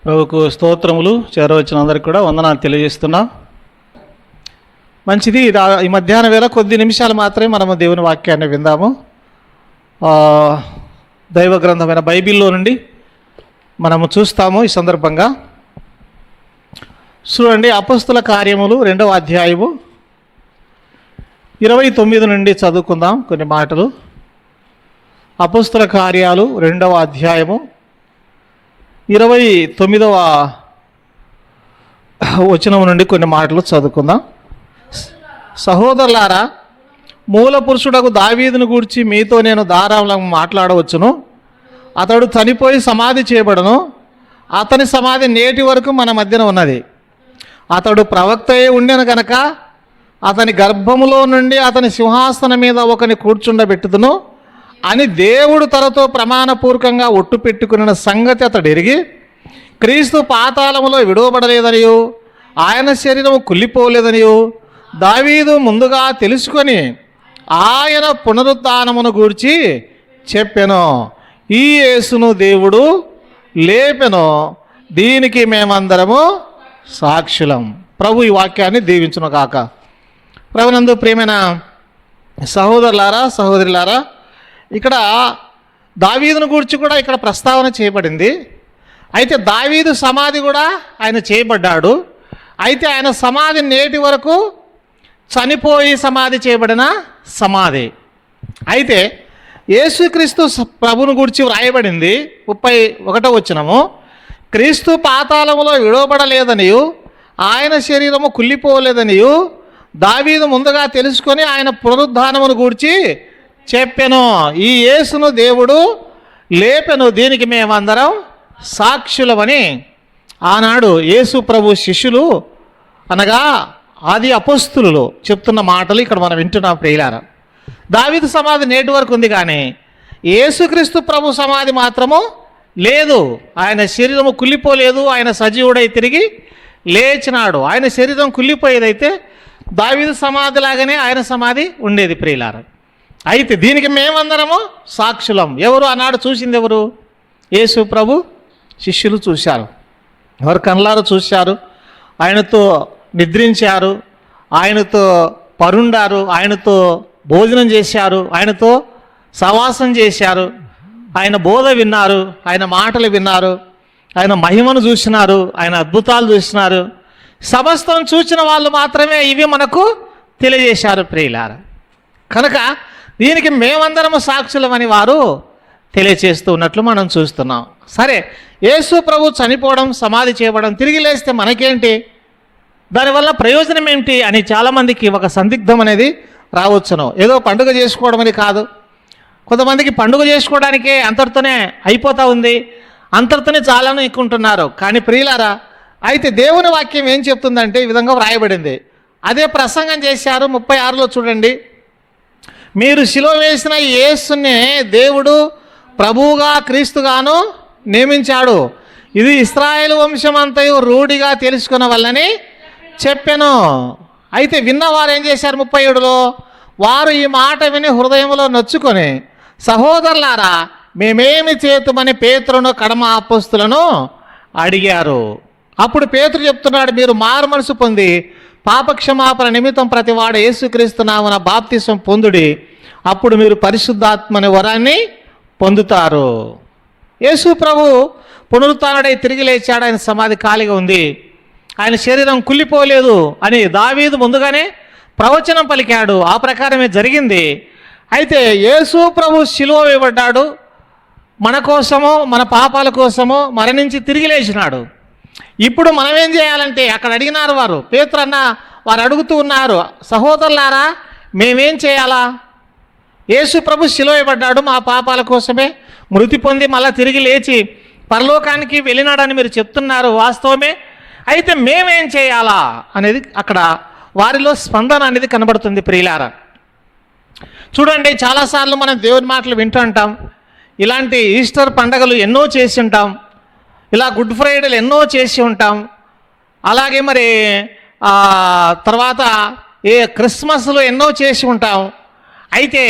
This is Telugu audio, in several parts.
ప్రభుకు స్తోత్రములు. చేరవచ్చిన అందరికి కూడా వందనాలు తెలియజేస్తున్నాం. మంచిది. ఈ మధ్యాహ్న వేళ కొద్ది నిమిషాలు మాత్రమే మనము దేవుని వాక్యాన్ని విందాము. దైవ గ్రంథమైన బైబిల్లో నుండి మనము చూస్తాము. ఈ సందర్భంగా చూడండి, అపొస్తల కార్యములు 2వ అధ్యాయము 29 నుండి చదువుకుందాం కొన్ని మాటలు. అపొస్తల కార్యాలు 2వ అధ్యాయము 29వ వచనం నుండి కొన్ని మాటలు చదువుకుందాం. సహోదరులారా, మూల పురుషుడకు దావీదును గూర్చి మీతో నేను ధారాళంగా మాట్లాడవచ్చును. అతడు చనిపోయి సమాధి చేయబడను. అతని సమాధి నేటి వరకు మన మధ్యన ఉన్నది. అతడు ప్రవక్తయే ఉండెను కనుక అతని గర్భములో నుండి అతని సింహాసనం మీద ఒకని కూర్చుండబెట్టుదును అని దేవుడు తనతో ప్రమాణపూర్వకంగా ఒట్టు పెట్టుకున్న సంగతి అతడు ఎరిగి, క్రీస్తు పాతాళములో విడువబడలేదనియు ఆయన శరీరము కుళ్ళిపోలేదనియు దావీదు ముందుగా తెలుసుకొని ఆయన పునరుత్థానమును గూర్చి చెప్పెను. ఈ యేసును దేవుడు లేపెను, దీనికి మేమందరము సాక్షులం. ప్రభు ఈ వాక్యాన్ని దీవించును కాక. ప్రభునందు ప్రియమైన సహోదరులారా, సహోదరులారా, ఇక్కడ దావీదును గురించి కూడా ఇక్కడ ప్రస్తావన చేయబడింది. అయితే దావీదు సమాధి కూడా ఆయన చేయబడ్డాడు. అయితే ఆయన సమాధి నేటి వరకు చనిపోయి సమాధి చేయబడిన సమాధి. అయితే యేసుక్రీస్తు ప్రభువును గురించి వ్రాయబడింది 31వ వచనము, క్రీస్తు పాతాళములో విడవబడలేదనియు ఆయన శరీరము కుళ్ళిపోలేదనియు దావీదు ముందుగా తెలుసుకొని ఆయన పునరుద్ధానమును గూర్చి చెప్పెను. ఈ యేసును దేవుడు లేపెను, దీనికి మేమందరం సాక్షులమని ఆనాడు యేసు ప్రభు శిష్యులు అనగా ఆది అపోస్తులు చెప్తున్న మాటలు ఇక్కడ మనం వింటున్నాం. ప్రియులారా, దావీదు సమాధి నేటి వరకు ఉంది, కానీ యేసుక్రీస్తు ప్రభు సమాధి మాత్రము లేదు. ఆయన శరీరము కుళ్ళిపోలేదు, ఆయన సజీవుడై తిరిగి లేచినాడు. ఆయన శరీరం కుళ్ళిపోయేదైతే దావీదు సమాధి లాగానే ఆయన సమాధి ఉండేది. ప్రియులారా, అయితే దీనికి మేమందరము సాక్షులం. ఎవరు ఆనాడు చూసింది? ఎవరు? యేసు ప్రభు శిష్యులు చూశారు. ఎవరు కళ్ళారు చూశారు. ఆయనతో నిద్రించారు, ఆయనతో పరుండారు, ఆయనతో భోజనం చేశారు, ఆయనతో సవాసం చేశారు, ఆయన బోధ విన్నారు, ఆయన మాటలు విన్నారు, ఆయన మహిమను చూసినారు, ఆయన అద్భుతాలు చూసినారు. సమస్తం చూసిన వాళ్ళు మాత్రమే ఇవి మనకు తెలియజేశారు. ప్రియులారా, కనుక దీనికి మేమందరము సాక్షులమని వారు తెలియచేస్తూ ఉన్నట్లు మనం చూస్తున్నాం. సరే, యేసు ప్రభు చనిపోవడం, సమాధి చేయబడడం, తిరిగి లేస్తే మనకేంటి, దానివల్ల ప్రయోజనం ఏంటి అని చాలామందికి ఒక సందిగ్ధం అనేది రావచ్చును. ఏదో పండుగ చేసుకోవడం అని కాదు. కొంతమందికి పండుగ చేసుకోవడానికే అంతటితోనే అయిపోతూ ఉంది, అంతటితోనే చాలాను ఎక్కుంటున్నారు. కానీ ప్రియులారా, అయితే దేవుని వాక్యం ఏం చెప్తుందంటే ఈ విధంగా వ్రాయబడింది. అదే ప్రసంగం చేశారు 36లో చూడండి. మీరు శిలువ వేసిన యేసునే దేవుడు ప్రభువుగా క్రీస్తుగాను నియమించాడు. ఇది ఇశ్రాయేలు వంశమంతయు రూఢిగా తెలుసుకున్న వల్లని చెప్పెను. అయితే విన్నవారు ఏం చేశారు? 37లో వారు ఈ మాట విని హృదయంలో నొచ్చుకొని, సహోదరులారా మేమేమి చేతుమని పేతురును కడమ అపోస్తులను అడిగారు. అప్పుడు పేతురు చెప్తున్నాడు, మీరు మారు మనసు పొంది పాపక్షమాపణ నిమిత్తం ప్రతివాడు యేసుక్రీస్తు నామమున బాప్తిసం పొందుడి, అప్పుడు మీరు పరిశుద్ధాత్మని వరాన్ని పొందుతారు. యేసు ప్రభు పునరుత్థానుడై తిరిగి లేచాడు. ఆయన సమాధి ఖాళీగా ఉంది, ఆయన శరీరం కుళ్ళిపోలేదు అని దావీదు ముందుగానే ప్రవచనం పలికాడు. ఆ ప్రకారమే జరిగింది. అయితే యేసు ప్రభు శిలువ వేయబడ్డాడు, మన కోసమో మన పాపాల కోసమో మరణించి తిరిగి లేచినాడు. ఇప్పుడు మనం ఏం చేయాలంటే, అక్కడ అడిగినారు వారు, పేతురన్న వారు అడుగుతూ ఉన్నారు, సహోదరులారా మేమేం చేయాలా? యేసు ప్రభు శిలువ వేయబడ్డాడు మా పాపాల కోసమే, మృతి పొంది మళ్ళీ తిరిగి లేచి పరలోకానికి వెళ్ళినాడని మీరు చెప్తున్నారు, వాస్తవమే. అయితే మేమేం చేయాలా అనేది అక్కడ వారిలో స్పందన అనేది కనబడుతుంది. ప్రియులారా, చూడండి, చాలాసార్లు మనం దేవుని మాటలు వింటూ ఉంటాం. ఇలాంటి ఈస్టర్ పండగలు ఎన్నో చేసి ఉంటాం, ఇలా గుడ్ ఫ్రైడేలు ఎన్నో చేసి ఉంటాం, అలాగే మరి తర్వాత క్రిస్మస్లు ఎన్నో చేసి ఉంటాం. అయితే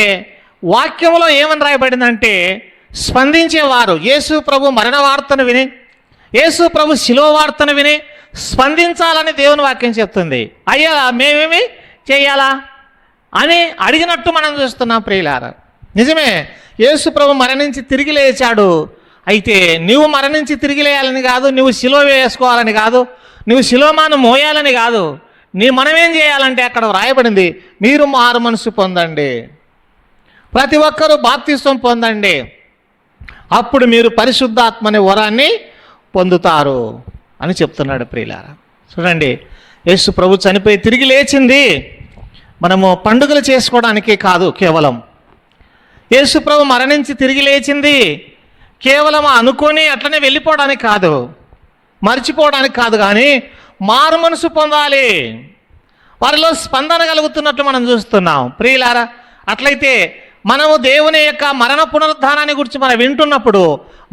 వాక్యంలో ఏమని రాయబడిందంటే, స్పందించేవారు యేసు ప్రభు మరణ వార్తను విని యేసు ప్రభు శిలువ వార్తను విని స్పందించాలని దేవుని వాక్యం చెప్తుంది. అయ్యా మేమేమి చేయాలా అని అడిగినట్టు మనం చూస్తున్నాం ప్రియులారా. నిజమే, యేసు ప్రభు మరణించి తిరిగి లేచాడు. అయితే నువ్వు మరణించి తిరిగి లేయాలని కాదు, నువ్వు శిలువ వేసుకోవాలని కాదు, నువ్వు శిలువమాను మోయాలని కాదు. మనమేం చేయాలంటే అక్కడ వ్రాయబడింది, మీరు మారు మనసు పొందండి, ప్రతి ఒక్కరూ బాప్తిస్వం పొందండి, అప్పుడు మీరు పరిశుద్ధాత్మని వరాన్ని పొందుతారు అని చెప్తున్నాడు ప్రియులారా. చూడండి, యేసు ప్రభు చనిపోయి తిరిగి లేచింది మనము పండుగలు చేసుకోవడానికి కాదు, కేవలం యేసు ప్రభు మరణించి తిరిగి లేచింది కేవలం అనుకొని అట్లనే వెళ్ళిపోవడానికి కాదు, మర్చిపోవడానికి కాదు, కానీ మారు మనసు పొందాలి, వారిలో స్పందన కలుగుతున్నట్లు మనం చూస్తున్నాం ప్రియులారా. అట్లయితే మనము దేవుని యొక్క మరణ పునరుద్ధానాన్ని గురించి మనం వింటున్నప్పుడు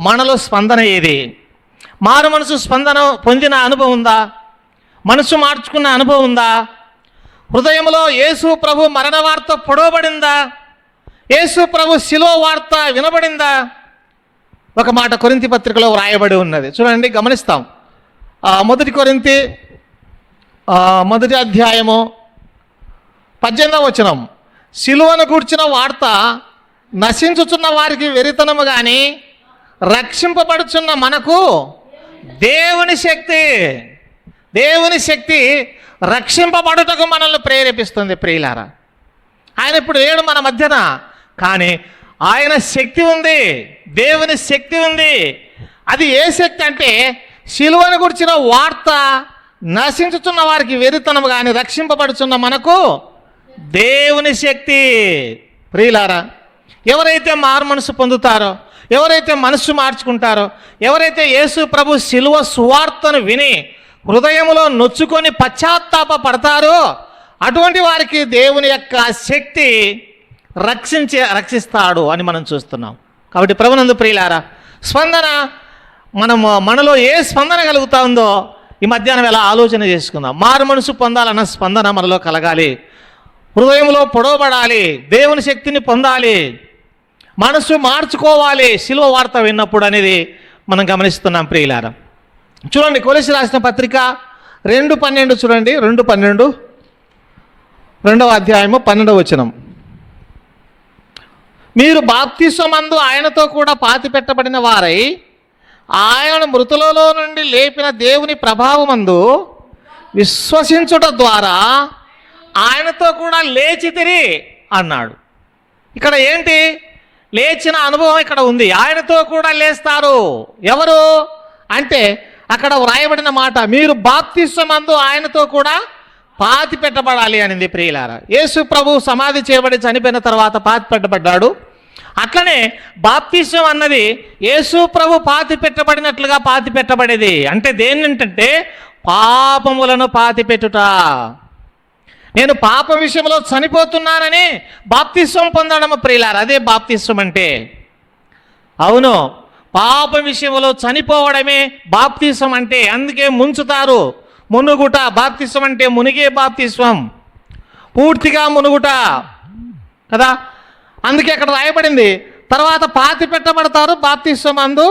మనలో స్పందన ఏది? మారు మనసు స్పందన పొందిన అనుభవం ఉందా? మనసు మార్చుకున్న అనుభవం ఉందా? హృదయంలో యేసు ప్రభు మరణ వార్త పొడవబడిందా? యేసు ప్రభు శిలువ వార్త వినబడిందా? ఒక మాట కొరింథీ పత్రికలో వ్రాయబడి ఉన్నది, చూడండి, గమనిస్తాం. 1 కొరింథీ 1వ అధ్యాయము 18వ వచనం, శిలువను గూర్చిన వార్త నశించుచున్న వారికి వెరితనము కానీ రక్షింపబడుచున్న మనకు దేవుని శక్తి రక్షింపబడుటకు మనల్ని ప్రేరేపిస్తుంది ప్రియులారా. ఆయన ఇప్పుడు లేడు మన మధ్యన, కానీ ఆయన శక్తి ఉంది, దేవుని శక్తి ఉంది. అది ఏ శక్తి అంటే శిలువను గురించిన వార్త నశించుతున్న వారికి వెరితనం కానీ రక్షింపబడుచున్న మనకు దేవుని శక్తి. ప్రియులారా, ఎవరైతే మారు మనసు పొందుతారో, ఎవరైతే మనసు మార్చుకుంటారో, ఎవరైతే యేసు ప్రభు శిలువ సువార్తను విని హృదయంలో నొచ్చుకొని పశ్చాత్తాప పడతారో అటువంటి వారికి దేవుని యొక్క శక్తి రక్షిస్తాడు అని మనం చూస్తున్నాం. కాబట్టి ప్రభునందు ప్రియులారా, స్పందన మనలో ఏ స్పందన కలుగుతా ఉందో ఈ మధ్యాహ్నం ఎలా ఆలోచన చేసుకుందాం. మారు మనసు పొందాలన్న స్పందన మనలో కలగాలి, హృదయంలో పొడవబడాలి, దేవుని శక్తిని పొందాలి, మనసు మార్చుకోవాలి శిలువ వార్త విన్నప్పుడు అనేది మనం గమనిస్తున్నాం ప్రియులారా. చూడండి, కొలస్సీ రాసిన పత్రిక 2:12 చూడండి, 2:12 2వ అధ్యాయము 12వ వచనం, మీరు బాప్తిస్మమందు ఆయనతో కూడా పాతిపెట్టబడిన వారై ఆయన మృతులలో నుండి లేపిన దేవుని ప్రభావమందు విశ్వసించుట ద్వారా ఆయనతో కూడా లేచితిరి అన్నాడు. ఇక్కడ ఏంటి? లేచిన అనుభవం ఇక్కడ ఉంది. ఆయనతో కూడా లేస్తారు. ఎవరు అంటే అక్కడ వ్రాయబడిన మాట, మీరు బాప్తిస్మమందు ఆయనతో కూడా పాతి పెట్టబడాలి అనింది ప్రియులారా. యేసు ప్రభు సమాధి చేయబడి చనిపోయిన తర్వాత పాతి పెట్టబడ్డాడు. అట్లనే బాప్తిస్మం అన్నది యేసు ప్రభు పాతి పెట్టబడినట్లుగా పాతి పెట్టబడేది. అంటే దేన్నంటే పాపములను పాతి పెట్టుట. నేను పాప విషయంలో చనిపోతున్నానని బాప్తిస్మం పొందడం ప్రియులారా, అదే బాప్తిస్మం అంటే. అవును, పాప విషయంలో చనిపోవడమే బాప్తిస్మం అంటే. అందుకే ముంచుతారు, మునుగుట. బాప్తిస్మం అంటే మునిగే బాప్తిస్మం, పూర్తిగా మునుగుట కదా. అందుకే అక్కడ రాయబడింది, తర్వాత పాతి పెట్టబడతారు బాప్తిస్మం అందు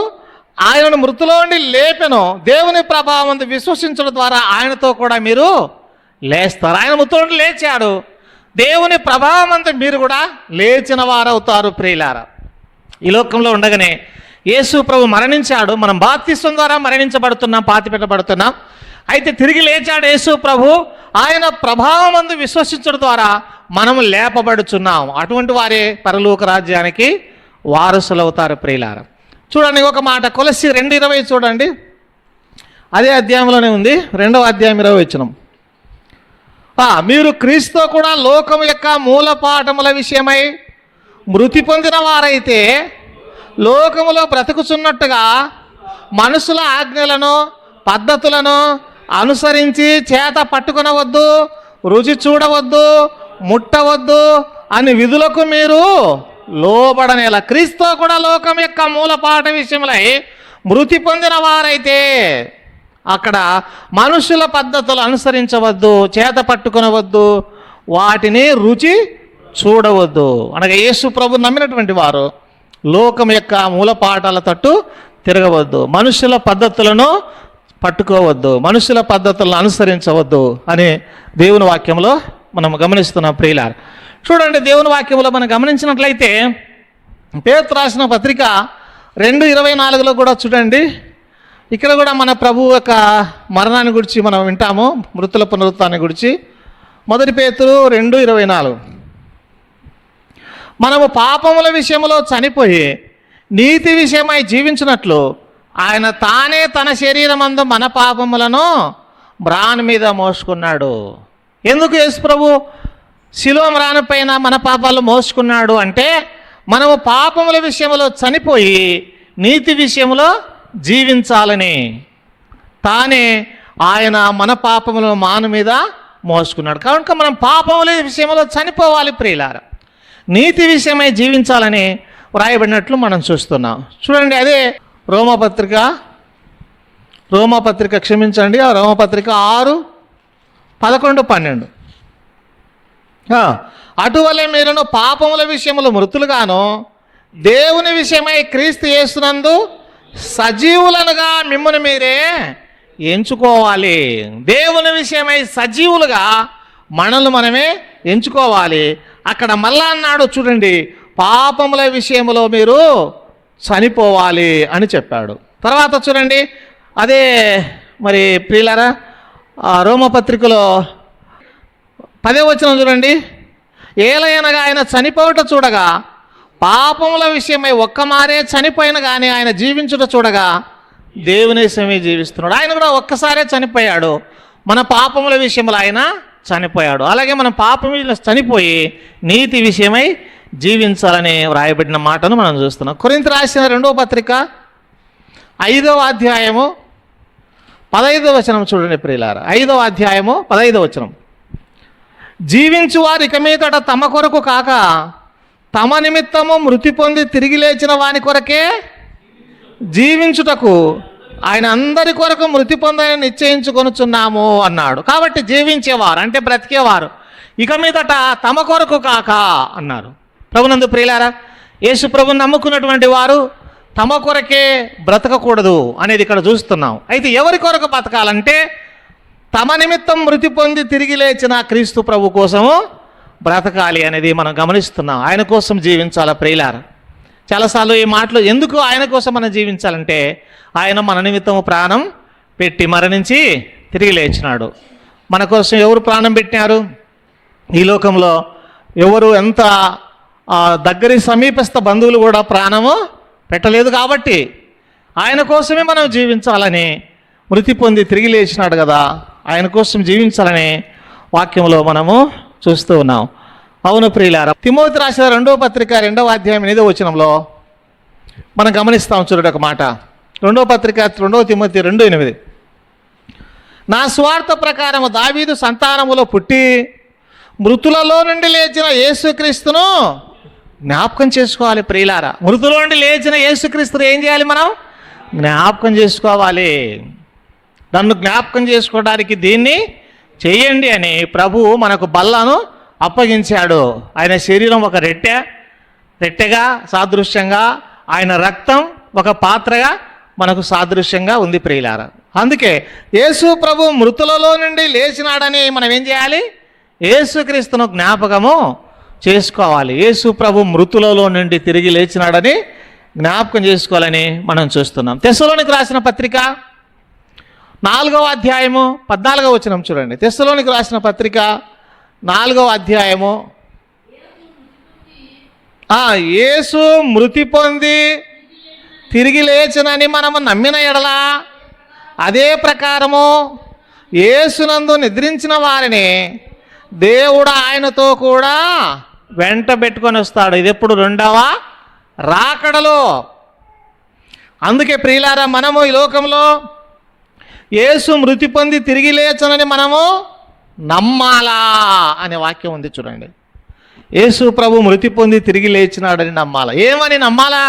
ఆయనను మృతులో నుండి లేపెను దేవుని ప్రభావం అందు విశ్వసించడం ద్వారా ఆయనతో కూడా మీరు లేస్తారు. ఆయన మృతులో నుండి లేచాడు, దేవుని ప్రభావం అంతా మీరు కూడా లేచిన వారవుతారు ప్రియులారా. ఈ లోకంలో ఉండగానే యేసు ప్రభు మరణించాడు, మనం బాప్తిస్మం ద్వారా మరణించబడుతున్నాం, పాతి పెట్టబడుతున్నాం. అయితే తిరిగి లేచాడు యేసు ప్రభు, ఆయన ప్రభావం అందు విశ్వసించడం ద్వారా మనము లేపబడుచున్నాం. అటువంటి వారే పరలోక రాజ్యానికి వారసులు అవుతారు ప్రియులారా. చూడండి ఒక మాట, కొలస్సీ 2:20 చూడండి, అదే అధ్యాయంలోనే ఉంది, 2వ అధ్యాయం 20 వచనం, మీరు క్రీస్తుతో కూడా లోకం యొక్క మూలపాఠముల విషయమై మృతి పొందిన వారైతే లోకములో బ్రతుకుచున్నట్టుగా మనుషుల ఆజ్ఞలను పద్ధతులను అనుసరించి చేత పట్టుకొనవద్దు, రుచి చూడవద్దు, ముట్టవద్దు అని విధులకు మీరు లోబడనేలా. క్రీస్తు కూడా లోకం యొక్క మూలపాఠ విషయములై మృతి పొందిన వారైతే అక్కడ మనుషుల పద్ధతులు అనుసరించవద్దు, చేత పట్టుకొనవద్దు, వాటిని రుచి చూడవద్దు. అనగా యేసు ప్రభు నమ్మినటువంటి వారు లోకం యొక్క మూలపాఠాల తట్టు తిరగవద్దు, మనుషుల పద్ధతులను పట్టుకోవద్దు, మనుషుల పద్ధతులను అనుసరించవద్దు అని దేవుని వాక్యంలో మనం గమనిస్తున్నాం ప్రియులారా. చూడండి, దేవుని వాక్యంలో మనం గమనించినట్లయితే పేతురు రాసిన పత్రిక 2:24 కూడా చూడండి, ఇక్కడ కూడా మన ప్రభువు యొక్క మరణాన్ని గురించి మనం వింటాము, మృతుల పునరుత్థానాన్ని గురించి. 1 పేతురు 2:24, మనము పాపముల విషయంలో చనిపోయి నీతి విషయమై జీవించినట్లు ఆయన తానే తన శరీరమందు మన పాపములను మ్రాను మీద మోసుకున్నాడు. ఎందుకు యేసు ప్రభు శిలువ మ్రాను పైన మన పాపాలు మోసుకున్నాడు అంటే, మనము పాపముల విషయంలో చనిపోయి నీతి విషయంలో జీవించాలని తానే ఆయన మన పాపములను మాను మీద మోసుకున్నాడు. కనుక మనం పాపముల విషయంలో చనిపోవాలి ప్రియులారా, నీతి విషయమై జీవించాలని వ్రాయబడినట్లు మనం చూస్తున్నాం. చూడండి, అదే రోమపత్రిక క్షమించండి, ఆ రోమపత్రిక 6:11-12. అటువలే మీరును పాపముల విషయములు మృతులుగాను దేవుని విషయమై క్రీస్తు యేసునందు సజీవులనుగా మిమ్మల్ని మీరే ఎంచుకోవాలి. దేవుని విషయమై సజీవులుగా మనల్ని మనమే ఎంచుకోవాలి. అక్కడ మళ్ళా అన్నాడు చూడండి, పాపముల విషయంలో మీరు చనిపోవాలి అని చెప్పాడు. తర్వాత చూడండి, అదే మరి ప్రియులారా, రోమపత్రికలో 10వ వచనం చూడండి, ఏలయనగా ఆయన చనిపోవట చూడగా పాపముల విషయమై ఒక్కమారే చనిపోయిన కానీ ఆయన జీవించుట చూడగా దేవుని విషయమై జీవిస్తున్నాడు. ఆయన కూడా ఒక్కసారే చనిపోయాడు, మన పాపముల విషయంలో ఆయన చనిపోయాడు. అలాగే మనం పాపం చనిపోయి నీతి విషయమై జీవించాలని వ్రాయబడిన మాటను మనం చూస్తున్నాం. కొరింథీ రాసిన 2వ పత్రిక 5వ అధ్యాయము 15వ వచనం చూడండి ప్రియులారా. 5వ అధ్యాయము 15వ వచనం, జీవించు వారు ఇక మీదట తమ కొరకు కాక తమ నిమిత్తము మృతి పొంది తిరిగి లేచిన వాని కొరకే జీవించుటకు ఆయన అందరి కొరకు మృతి పొందని నిశ్చయించుకొనుచున్నాము అన్నాడు. కాబట్టి జీవించేవారు అంటే బ్రతికేవారు ఇక మీదట తమ కొరకు కాక అన్నారు. ప్రభునందు ప్రియులారా, యేసు ప్రభుని నమ్ముకున్నటువంటి వారు తమ కొరకే బ్రతకకూడదు అనేది ఇక్కడ చూస్తున్నాం. అయితే ఎవరి కొరకు బ్రతకాలంటే తమ నిమిత్తం మృతి పొంది తిరిగి లేచిన క్రీస్తు ప్రభు కోసము బ్రతకాలి అనేది మనం గమనిస్తున్నాం. ఆయన కోసం జీవించాలి ప్రియులారా. చాలాసార్లు ఈ మాటలు ఎందుకు ఆయన కోసం మనం జీవించాలంటే, ఆయన మన నిమిత్తము ప్రాణం పెట్టి మరణించి తిరిగి లేచినాడు. మన కోసం ఎవరు ప్రాణం పెట్టినారు? ఈ లోకంలో ఎవరు ఎంత దగ్గరి సమీపస్థ బంధువులు కూడా ప్రాణము పెట్టలేదు. కాబట్టి ఆయన కోసమే మనం జీవించాలని మృతి పొంది తిరిగి లేచినాడు కదా, ఆయన కోసం జీవించాలని వాక్యంలో మనము చూస్తూ ఉన్నాం. అవును ప్రియులారా, తిమోతి రాసిన 2వ పత్రిక 2వ అధ్యాయం 8వ వచనంలో మనం గమనిస్తాం చూడండి ఒక మాట. 2వ పత్రిక 2వ తిమోతి 2:8, నా స్వార్థ ప్రకారము దావీదు సంతానములో పుట్టి మృతులలో నుండి లేచిన యేసుక్రీస్తును జ్ఞాపకం చేసుకోవాలి ప్రియులారా. మృతుల నుండి లేచిన యేసుక్రీస్తును ఏం చేయాలి? మనం జ్ఞాపకం చేసుకోవాలి. నన్ను జ్ఞాపకం చేసుకోవడానికి దీన్ని చేయండి అని ప్రభువు మనకు బల్లను అప్పగించాడు. ఆయన శరీరం ఒక రెట్టెగా సాదృశ్యంగా, ఆయన రక్తం ఒక పాత్రగా మనకు సాదృశ్యంగా ఉంది ప్రియులారా. అందుకే యేసు ప్రభు మృతులలో నుండి లేచినాడని మనం ఏం చేయాలి? యేసుక్రీస్తును జ్ఞాపకము చేసుకోవాలి. యేసు ప్రభు మృతులలో నుండి తిరిగి లేచినాడని జ్ఞాపకం చేసుకోవాలని మనం చూస్తున్నాం. తెస్సలోనికి రాసిన పత్రిక 4వ అధ్యాయము 14వ వచనం చూడండి. తెస్సలోనికి రాసిన పత్రిక 4వ అధ్యాయము, యేసు మృతి పొంది తిరిగి లేచినని మనము నమ్మిన ఎడల అదే ప్రకారము యేసునందు నిద్రించిన వారిని దేవుడు ఆయనతో కూడా వెంట పెట్టుకొని వస్తాడు. ఇది ఎప్పుడు? 2వ రాకడలో. అందుకే ప్రియులారా, మనము ఈ లోకంలో యేసు మృతి పొంది తిరిగి లేచనని మనము నమ్మాలా అనే వాక్యం ఉంది చూడండి. యేసు ప్రభు మృతి పొంది తిరిగి లేచినాడని నమ్మాలా. ఏమని నమ్మాలా?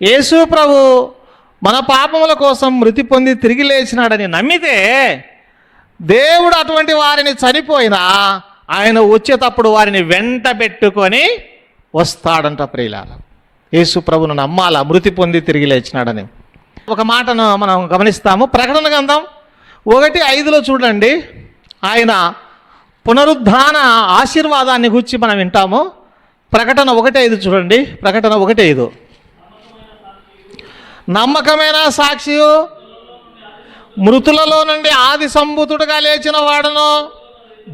యేసు ప్రభు మన పాపముల కోసం మృతి పొంది తిరిగి లేచినాడని నమ్మితే దేవుడు అటువంటి వారిని చనిపోయినా ఆయన వచ్చేటప్పుడు వారిని వెంట పెట్టుకొని వస్తాడంట ప్రియులారా. యేసు ప్రభును నమ్మాలా, మృతి పొంది తిరిగి లేచినాడని. ఒక మాటను మనం గమనిస్తాము. ప్రకటన గ్రంథం 1:5 చూడండి, ఆయన పునరుద్ధాన ఆశీర్వాదాన్ని గురించి మనం వింటాము. ప్రకటన 1:5 చూడండి. ప్రకటన 1:5, నమ్మకమైన సాక్షియు, మృతులలో నుండి ఆది సంభూతుడుగా లేచిన వాడును,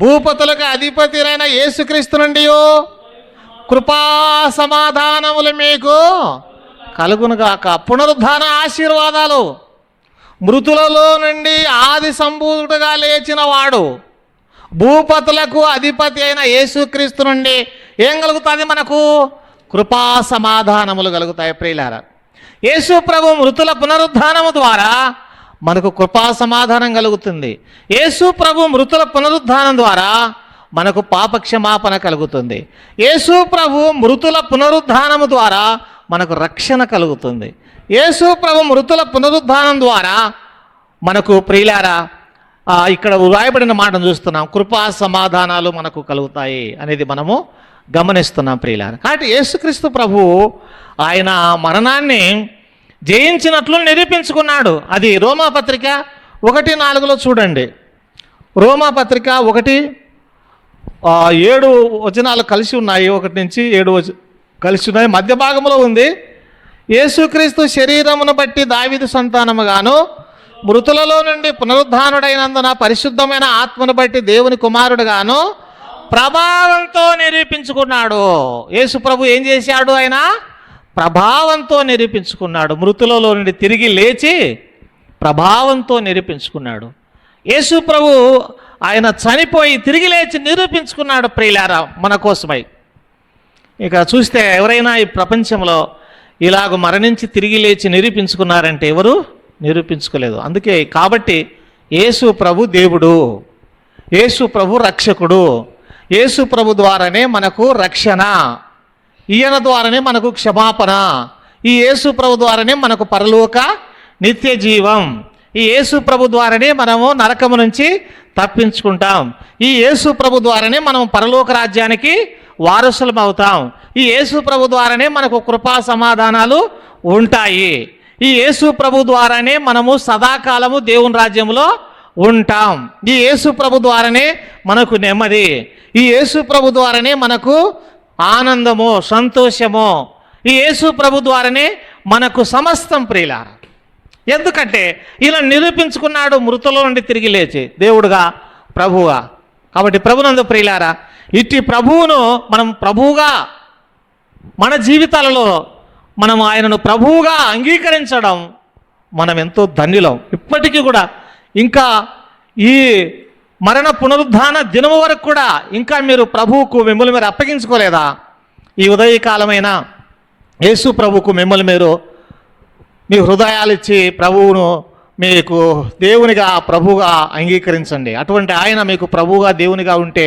భూపతులకు అధిపతిరైన యేసుక్రీస్తు నుండి కృపా సమాధానములు మీకు కలుగునుగాక. పునరుద్ధాన ఆశీర్వాదాలు. మృతులలో నుండి ఆది సంభూతుడుగా లేచిన వాడు, భూపతులకు అధిపతి అయిన యేసుక్రీస్తు నుండి ఏం కలుగుతుంది? మనకు కృపా సమాధానములు కలుగుతాయి. ప్రియులారా, యేసు ప్రభు మృతుల పునరుద్ధానము ద్వారా మనకు కృపా సమాధానం కలుగుతుంది. యేసు ప్రభు మృతుల పునరుద్ధానం ద్వారా మనకు పాపక్షమాపణ కలుగుతుంది. యేసు ప్రభు మృతుల పునరుద్ధానము ద్వారా మనకు రక్షణ కలుగుతుంది. యేసు ప్రభు మృతుల పునరుద్ధానం ద్వారా మనకు, ప్రియులారా, ఇక్కడ వ్రాయబడిన మాటను చూస్తున్నాం, కృపా సమాధానాలు మనకు కలుగుతాయి అనేది మనము గమనిస్తున్నాం. ప్రియులారా, కాబట్టి యేసుక్రీస్తు ప్రభు ఆయన మరణాన్ని జయించినట్లు నిరూపించుకున్నాడు. అది రోమాపత్రిక 1:4 చూడండి. రోమాపత్రిక 1:7 వచనాలు కలిసి ఉన్నాయి. 1 నుంచి 7 కలిసి ఉన్నాయి. మధ్య భాగంలో ఉంది, యేసుక్రీస్తు శరీరమును బట్టి దావీదు సంతానముగాను, మృతులలో నుండి పునరుద్ధానుడైనందున పరిశుద్ధమైన ఆత్మను బట్టి దేవుని కుమారుడుగాను ప్రభావంతో నిరూపించుకున్నాడు. యేసు ప్రభు ఏం చేశాడు? ఆయన ప్రభావంతో నిరూపించుకున్నాడు. మృతులలో నుండి తిరిగి లేచి ప్రభావంతో నిరూపించుకున్నాడు. యేసు ప్రభు ఆయన చనిపోయి తిరిగి లేచి నిరూపించుకున్నాడు. ప్రియులారా, మన కోసమై. ఇక చూస్తే ఎవరైనా ఈ ప్రపంచంలో ఇలాగ మరణించి తిరిగి లేచి నిరూపించుకున్నారంటే ఎవరు నిరూపించుకోలేదు. అందుకే కాబట్టి యేసు ప్రభు దేవుడు, యేసు ప్రభు రక్షకుడు, యేసు ప్రభు ద్వారానే మనకు రక్షణ, ఈయన ద్వారానే మనకు క్షమాపణ, ఈ యేసు ప్రభు ద్వారానే మనకు పరలోక నిత్య జీవం, ఈ యేసు ప్రభు ద్వారానే మనము నరకము నుంచి తప్పించుకుంటాం, ఈ యేసు ప్రభు ద్వారానే మనం పరలోక రాజ్యానికి వారసులం అవుతాం, ఈ యేసు ప్రభు ద్వారానే మనకు కృపా సమాధానాలు ఉంటాయి, ఈ యేసు ప్రభు ద్వారానే మనము సదాకాలము దేవుని రాజ్యంలో ఉంటాం, ఈ యేసు ప్రభు ద్వారానే మనకు నెమ్మది, ఈ యేసు ప్రభు ద్వారానే మనకు ఆనందము, సంతోషము, ఈ యేసు ప్రభు ద్వారానే మనకు సమస్తం. ప్రియులారా, ఎందుకంటే ఇలా నిరూపించుకున్నాడు మృతుల నుండి తిరిగి లేచి దేవుడుగా, ప్రభువుగా. కాబట్టి ప్రభునందు ప్రియులారా, ఇట్టి ప్రభువును మనం ప్రభువుగా మన జీవితాలలో మనం ఆయనను ప్రభువుగా అంగీకరించడం మనం ఎంతో ధన్యులం. ఇప్పటికీ కూడా ఇంకా ఈ మరణ పునరుద్ధాన దినము వరకు కూడా ఇంకా మీరు ప్రభువుకు మిమ్మల్ని మీరు అప్పగించుకోలేదా? ఈ ఉదయకాలమైన యేసు ప్రభువుకు మిమ్మల్ని మీరు మీ హృదయాలు ఇచ్చి ప్రభువును మీకు దేవునిగా ప్రభువుగా అంగీకరించండి. అటువంటి ఆయన మీకు ప్రభువుగా దేవునిగా ఉంటే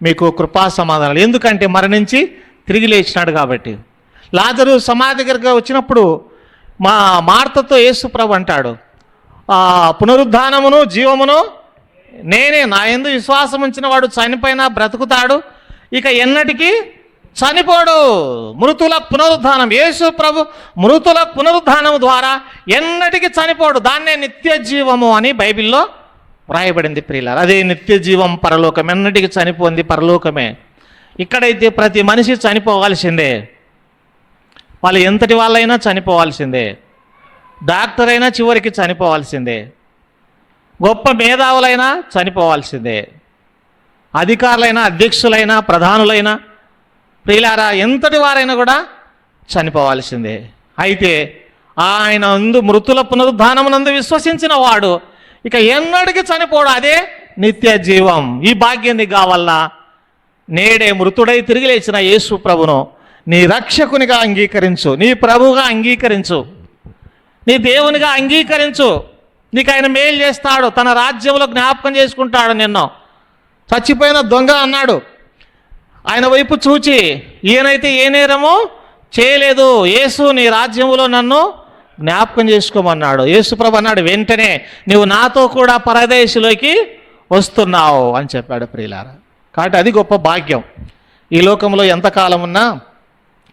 మీకు కృపా సమాధానాలు. ఎందుకంటే మరణించి తిరిగి లేచినాడు కాబట్టి. లాజరు సమాధి దగ్గరగా వచ్చినప్పుడు మార్తతో యేసు ప్రభు అంటాడు, పునరుద్ధానమును జీవమును నేనే, నా యందు విశ్వాసం ఉంచిన వాడు చనిపోయినా బ్రతుకుతాడు, ఇక ఎన్నటికీ చనిపోడు. మృతుల పునరుద్ధానం, యేసు ప్రభు మృతుల పునరుద్ధానం ద్వారా ఎన్నటికీ చనిపోడు. దాన్నే నిత్య జీవము అని బైబిల్లో వ్రాయబడింది. ప్రియులారా, అదే నిత్య జీవం, పరలోకం. ఎన్నటికీ చనిపోయింది పరలోకమే. ఇక్కడైతే ప్రతి మనిషి చనిపోవాల్సిందే. వాళ్ళు ఎంతటి వాళ్ళైనా చనిపోవాల్సిందే. డాక్టర్ అయినా చివరికి చనిపోవాల్సిందే. గొప్ప మేధావులైనా చనిపోవాల్సిందే. అధికారులైనా, అధ్యక్షులైనా, ప్రధానులైనా, ప్రియులారా, ఎంతటి వారైనా కూడా చనిపోవాల్సిందే. అయితే ఆయన మృతుల పునరుద్ధానమునందు విశ్వసించిన వాడు ఇక ఎన్నటికీ చనిపోడు. అదే నిత్య జీవం. ఈ భాగ్యం నీకు కావాలా? నేడే మృతుడై తిరిగి లేచిన యేసు ప్రభును నీ రక్షకునిగా అంగీకరించు, నీ ప్రభువుగా అంగీకరించు, నీ దేవునిగా అంగీకరించు. నీకు ఆయన మేలు చేస్తాడు, తన రాజ్యంలో జ్ఞాపకం చేసుకుంటాడు నిన్ను. చచ్చిపోయిన దొంగ అన్నాడు ఆయన వైపు చూచి, ఈయనైతే ఏ నేరము చేయలేదు, యేసు నీ రాజ్యంలో నన్ను జ్ఞాపకం చేసుకోమన్నాడు. యేసు ప్రభు అన్నాడు, వెంటనే నువ్వు నాతో కూడా పరదేశంలోకి వస్తున్నావు అని చెప్పాడు. ప్రియులారా, కాబట్టి అది గొప్ప భాగ్యం. ఈ లోకంలో ఎంతకాలం ఉన్నా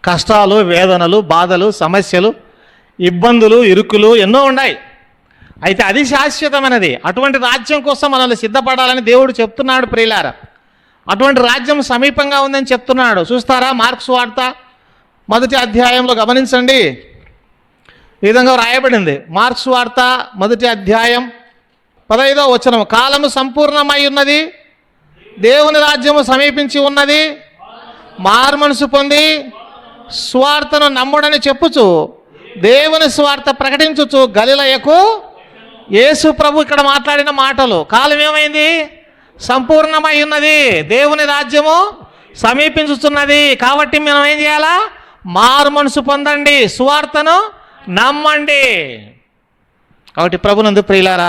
కష్టాలు, వేదనలు, బాధలు, సమస్యలు ఇబ్బందులు, ఇరుకులు ఎన్నో ఉన్నాయి. అయితే అది శాశ్వతమైనది. అటువంటి రాజ్యం కోసం మనల్ని సిద్ధపడాలని దేవుడు చెప్తున్నాడు ప్రియులారా. అటువంటి రాజ్యం సమీపంగా ఉందని చెప్తున్నాడు. చూస్తారా, మార్క్స్ వార్త 1వ అధ్యాయంలో గమనించండి, ఈ విధంగా రాయబడింది. మార్క్స్ వార్త 1వ అధ్యాయం 15వ వచనం, కాలము సంపూర్ణమై ఉన్నది, దేవుని రాజ్యము సమీపించి ఉన్నది, మారుమనసు పొంది స్వార్థను నమ్ముడని చెప్పుచు దేవుని స్వార్థ ప్రకటించుచు గలిలయకు, యేసు ప్రభు ఇక్కడ మాట్లాడిన మాటలు, కాలం ఏమైంది? సంపూర్ణమై ఉన్నది, దేవుని రాజ్యము సమీపించుతున్నది. కాబట్టి మనం ఏం చేయాలా? మారు మనసు పొందండి, సువార్తను నమ్మండి. కాబట్టి ప్రభునందు ప్రియులారా,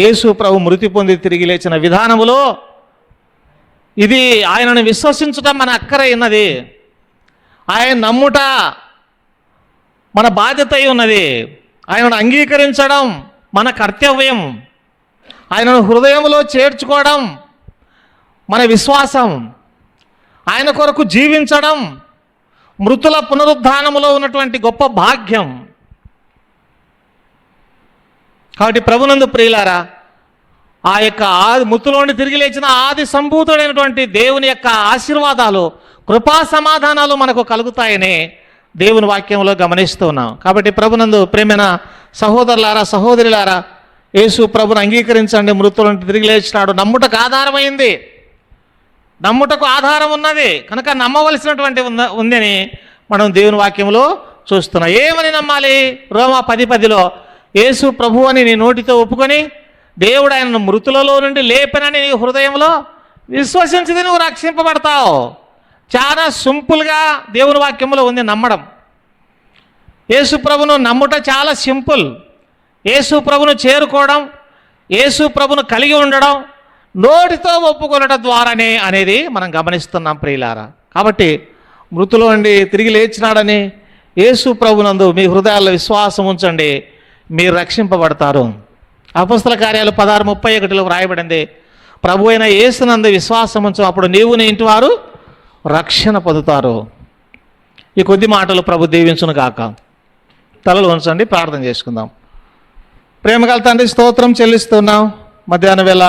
యేసు ప్రభు మృతి పొంది తిరిగి లేచిన విధానములో ఇది ఆయనను విశ్వసించటం మన అక్కర ఉన్నది. ఆయన నమ్ముట మన బాధ్యత అయి ఉన్నది. ఆయనను అంగీకరించడం మన కర్తవ్యం. ఆయనను హృదయంలో చేర్చుకోవడం మన విశ్వాసం. ఆయన కొరకు జీవించడం మృతుల పునరుద్ధానములో ఉన్నటువంటి గొప్ప భాగ్యం. కాబట్టి ప్రభునందు ప్రియులారా, ఆ యొక్క మృతులోని తిరిగి లేచిన ఆది సంభూతుడైనటువంటి దేవుని యొక్క ఆశీర్వాదాలు, కృపా సమాధానాలు మనకు కలుగుతాయని దేవుని వాక్యంలో గమనిస్తూ ఉన్నాం. కాబట్టి ప్రభునందు ప్రేమైన సహోదరులారా, సహోదరులారా, యేసు ప్రభుని అంగీకరించండి. మృతులను తిరిగి లేచినాడు, నమ్ముటకు ఆధారమైంది, నమ్ముటకు ఆధారం ఉన్నది కనుక నమ్మవలసినటువంటి ఉందని మనం దేవుని వాక్యంలో చూస్తున్నాం. ఏమని నమ్మాలి? రోమా 10:10లో యేసు ప్రభు అని నీ నోటితో ఒప్పుకొని దేవుడు ఆయనను మృతులలో నుండి లేపనని నీ హృదయంలో విశ్వసించితే నువ్వు రక్షింపబడతావు. చాలా సింపుల్గా దేవుని వాక్యంలో ఉంది నమ్మడం. యేసు ప్రభును నమ్ముట చాలా సింపుల్. యేసు ప్రభును చేరుకోవడం, యేసు ప్రభును కలిగి ఉండడం, నోటితో ఒప్పుకొనడం ద్వారానే అనేది మనం గమనిస్తున్నాం ప్రియులారా. కాబట్టి మృతులో నుండి తిరిగి లేచినాడని యేసు ప్రభునందు మీ హృదయాల్లో విశ్వాసం ఉంచండి, మీరు రక్షింపబడతారు. అపొస్తల కార్యాలు 16:31లో వ్రాయబడింది, ప్రభు అయిన యేసునందు విశ్వాసం ఉంచు, అప్పుడు నీవు నీ ఇంటి వారు రక్షణ పొందుతారు. ఈ కొద్ది మాటలు ప్రభు దీవించును గాక. తలలు ఉంచండి, ప్రార్థన చేసుకుందాం. ప్రేమగల తండ్రి, స్తోత్రం చెల్లిస్తున్నాం. మధ్యాహ్నం వేళ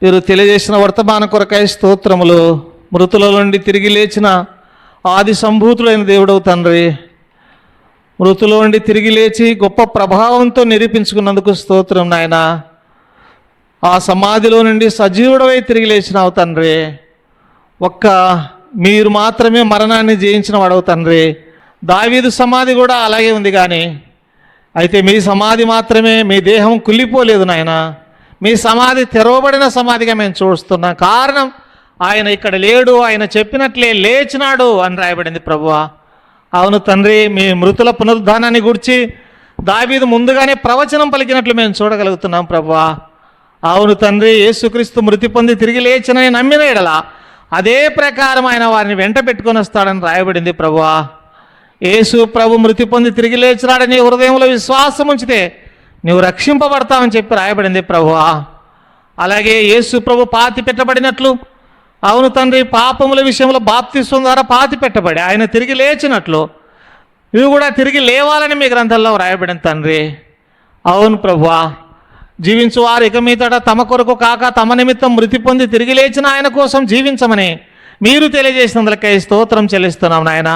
మీరు తెలియజేసిన వర్తమాన కొరకై స్తోత్రములు. మృతుల నుండి తిరిగి లేచిన ఆది సంభూతుడైన దేవుడవు తండ్రి, మృతుల నుండి తిరిగి లేచి గొప్ప ప్రభావంతో నిరూపించుకున్నందుకు స్తోత్రం నాయన. ఆ సమాధిలో నుండి సజీవుడవై తిరిగి లేచినావు తండ్రి. ఒక్క మీరు మాత్రమే మరణాన్ని జయించిన వాడవు తండ్రి. దావీదు సమాధి కూడా అలాగే ఉంది, కానీ అయితే మీ సమాధి మాత్రమే, మీ దేహం కుళ్ళిపోలేదు నాయన. మీ సమాధి తెరవబడిన సమాధిగా మేము చూస్తున్నాం. కారణం ఆయన ఇక్కడ లేడు, ఆయన చెప్పినట్లే లేచినాడు అని రాయబడింది ప్రభువా. అవును తండ్రి, మీ మృతుల పునరుద్ధానాన్ని గురించి దావీదు ముందుగానే ప్రవచనం పలికినట్లు మేము చూడగలుగుతున్నాం ప్రభువా. అవును తండ్రి, యేసుక్రీస్తు మృతి పొంది తిరిగి లేచినని నమ్మిన ఎడల అదే ప్రకారం ఆయన వారిని వెంట పెట్టుకొని వస్తాడని రాయబడింది ప్రభువా. యేసు ప్రభు మృతి పొంది తిరిగి లేచినాడని హృదయంలో విశ్వాసం ఉంచితే నువ్వు రక్షింపబడతావని చెప్పి రాయబడింది ప్రభువా. అలాగే యేసు ప్రభు పాతి పెట్టబడినట్లు, అవును తండ్రి, పాపముల విషయంలో బాప్తిస్వం ద్వారా పాతి పెట్టబడి ఆయన తిరిగి లేచినట్లు ఇవి కూడా తిరిగి లేవాలని మీ గ్రంథంలో రాయబడింది తండ్రి. అవును ప్రభువా, జీవించువారు ఇక మీదట తమ కొరకు కాక తమ నిమిత్తం మృతి పొంది తిరిగి లేచిన ఆయన కోసం జీవించమని మీరు తెలియజేసినందులకై స్తోత్రం చెల్లిస్తున్నాం నాయన.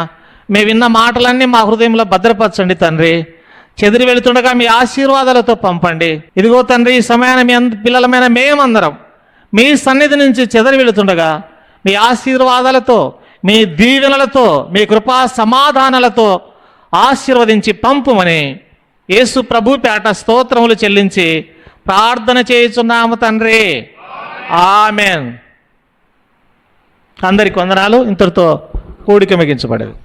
మేము విన్న మాటలన్నీ మా హృదయంలో భద్రపరచండి తండ్రి. చెదిరి వెళుతుండగా మీ ఆశీర్వాదాలతో పంపండి. ఇదిగో తండ్రి, ఈ సమయాన్ని మీ పిల్లలమైన మేమందరం మీ సన్నిధి నుంచి చెదరి వెళుతుండగా మీ ఆశీర్వాదాలతో, మీ దీవెనలతో, మీ కృపా సమాధానాలతో ఆశీర్వదించి పంపుమని యేసు ప్రభు పేట స్తోత్రములు చెల్లించి ప్రార్థన చేయుచున్నాము తండ్రి. ఆమేన్. అందరికి వందనాలు. ఇంతటితో కూడిక ముగించబడేది.